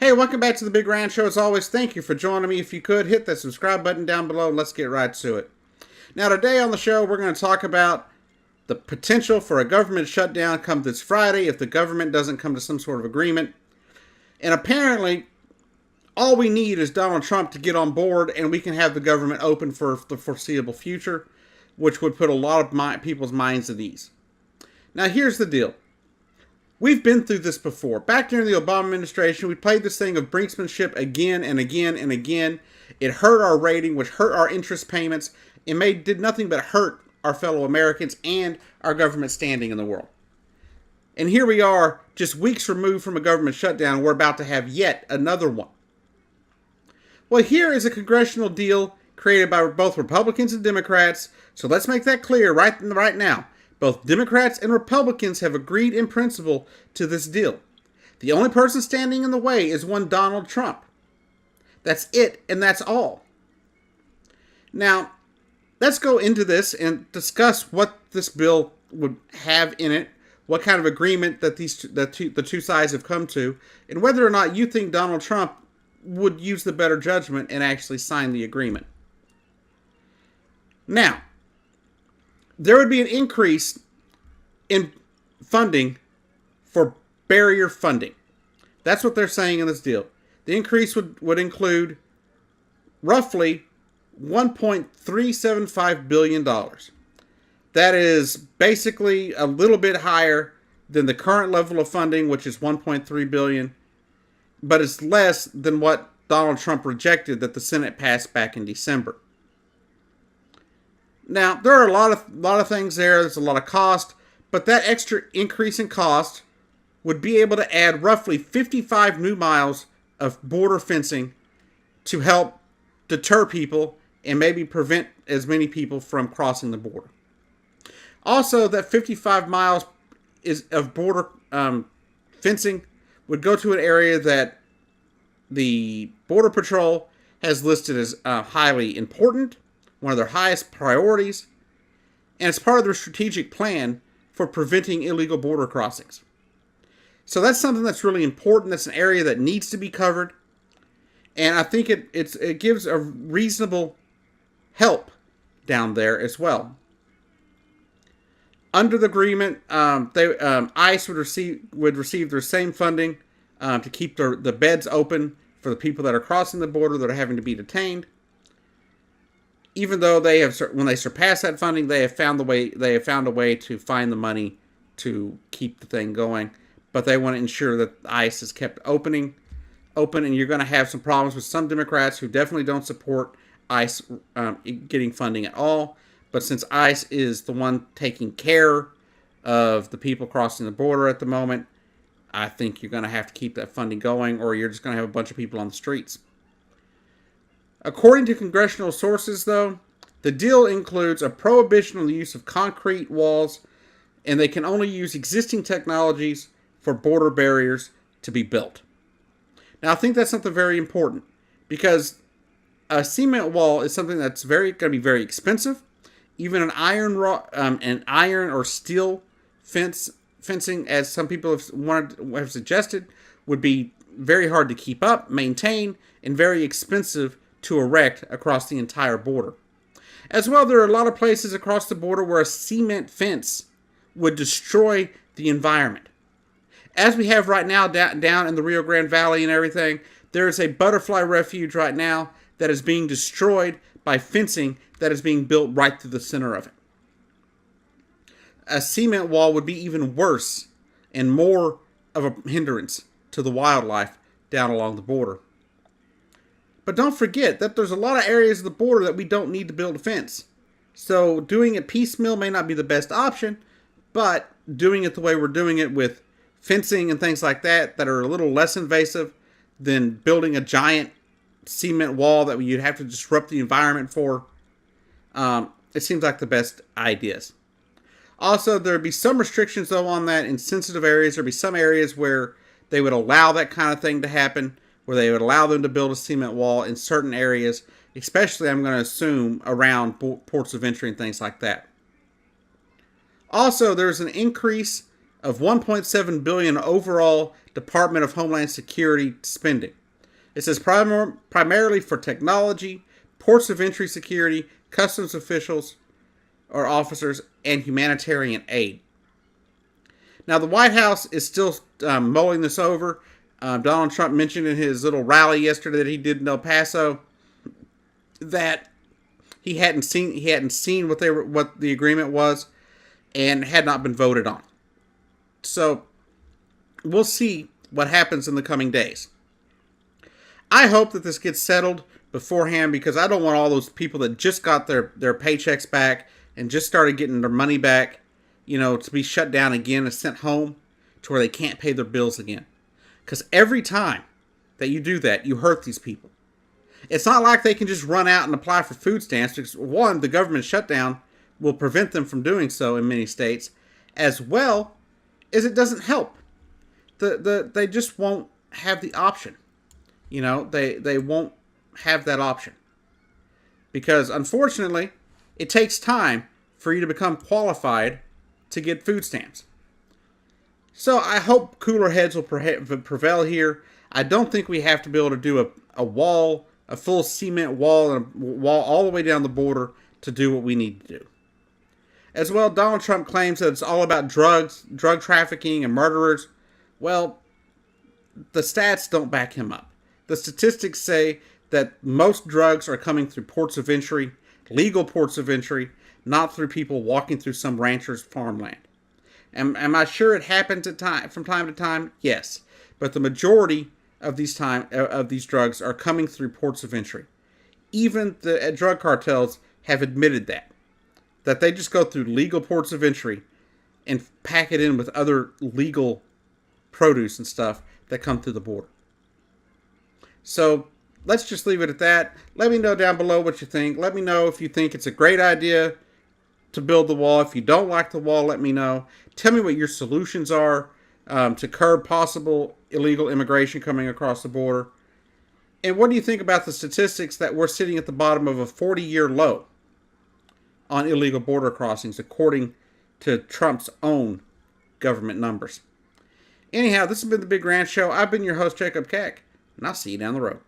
Hey, welcome back to the Big Rand Show. As always, thank you for joining me. If you could, hit that subscribe button down below and let's get right to it. Now, today on the show, we're going to talk about the potential for a government shutdown come this Friday if the government doesn't come to some sort of agreement. And apparently, all we need is Donald Trump to get on board and we can have the government open for the foreseeable future, which would put a lot of people's minds at ease. Now, here's the deal. We've been through this before. Back during the Obama administration, we played this thing of brinksmanship again and again and again. It hurt our rating, which hurt our interest payments. It did nothing but hurt our fellow Americans and our government standing in the world. And here we are, just weeks removed from a government shutdown, and we're about to have yet another one. Well, here is a congressional deal created by both Republicans and Democrats. So let's make that clear right now. Both Democrats and Republicans have agreed in principle to this deal. The only person standing in the way is one Donald Trump. That's it, and that's all. Now, let's go into this and discuss what this bill would have in it, what kind of agreement that the two sides have come to, and whether or not you think Donald Trump would use the better judgment and actually sign the agreement. Now, there would be an increase in funding for barrier funding. That's what they're saying in this deal. The increase would include roughly $1.375 billion. That is basically a little bit higher than the current level of funding, which is $1.3 billion, but it's less than what Donald Trump rejected that the Senate passed back in December. Now, there are a lot of things there. There's a lot of cost, but that extra increase in cost would be able to add roughly 55 new miles of border fencing to help deter people and maybe prevent as many people from crossing the border. Also, that 55 miles of border fencing would go to an area that the Border Patrol has listed as highly important, one of their highest priorities, and it's part of their strategic plan for preventing illegal border crossings. So that's something that's really important. That's an area that needs to be covered, and I think it gives a reasonable help down there as well. Under the agreement, ICE would receive their same funding to keep the beds open for the people that are crossing the border that are having to be detained. Even though when they surpass that funding, they have found a way to find the money to keep the thing going. But they want to ensure that ICE is kept open, and you're going to have some problems with some Democrats who definitely don't support ICE getting funding at all. But since ICE is the one taking care of the people crossing the border at the moment, I think you're going to have to keep that funding going, or you're just going to have a bunch of people on the streets. According to congressional sources, though, the deal includes a prohibition on the use of concrete walls, and they can only use existing technologies for border barriers to be built. Now, I think that's something very important, because a cement wall is something that's going to be very expensive. Even an iron or steel fencing, as some people have suggested, would be very hard to keep up, maintain, and very expensive to erect across the entire border. As well, there are a lot of places across the border where a cement fence would destroy the environment. As we have right now down in the Rio Grande Valley and everything, there is a butterfly refuge right now that is being destroyed by fencing that is being built right through the center of it. A cement wall would be even worse and more of a hindrance to the wildlife down along the border. But don't forget that there's a lot of areas of the border that we don't need to build a fence. So doing it piecemeal may not be the best option, but doing it the way we're doing it with fencing and things like that are a little less invasive than building a giant cement wall that you'd have to disrupt the environment for, it seems like the best ideas. Also, there'd be some restrictions, though, on that in sensitive areas. There'd be some areas where they would allow that kind of thing to happen, where they would allow them to build a cement wall in certain areas, especially, I'm going to assume, around ports of entry and things like that. Also, there's an increase of $1.7 billion overall Department of Homeland Security spending. It says primarily for technology, ports of entry security, customs officials or officers, and humanitarian aid. Now, the White House is still mulling this over. Donald Trump mentioned in his little rally yesterday that he did in El Paso that he hadn't seen what the agreement was, and had not been voted on. So we'll see what happens in the coming days. I hope that this gets settled beforehand, because I don't want all those people that just got their paychecks back and just started getting their money back, to be shut down again and sent home to where they can't pay their bills again. Because every time that you do that, you hurt these people. It's not like they can just run out and apply for food stamps, because one, the government shutdown will prevent them from doing so in many states, as well as it doesn't help. They just won't have the option. They won't have that option. Because unfortunately, it takes time for you to become qualified to get food stamps. So I hope cooler heads will prevail here. I don't think we have to be able to do a wall, a full cement wall, and a wall all the way down the border to do what we need to do. As well, Donald Trump claims that it's all about drugs, drug trafficking, and murderers. Well, the stats don't back him up. The statistics say that most drugs are coming through ports of entry, legal ports of entry, not through people walking through some rancher's farmland. Am I sure it happens from time to time? Yes. But the majority of these drugs are coming through ports of entry. Even the drug cartels have admitted that they just go through legal ports of entry and pack it in with other legal produce and stuff that come through the border. So let's just leave it at that. Let me know down below what you think. Let me know if you think it's a great idea to build the wall. If you don't like the wall, let me know. Tell me what your solutions are to curb possible illegal immigration coming across the border. And what do you think about the statistics that we're sitting at the bottom of a 40-year low on illegal border crossings, according to Trump's own government numbers? Anyhow, this has been The Big Ranch Show. I've been your host, Jacob Keck, and I'll see you down the road.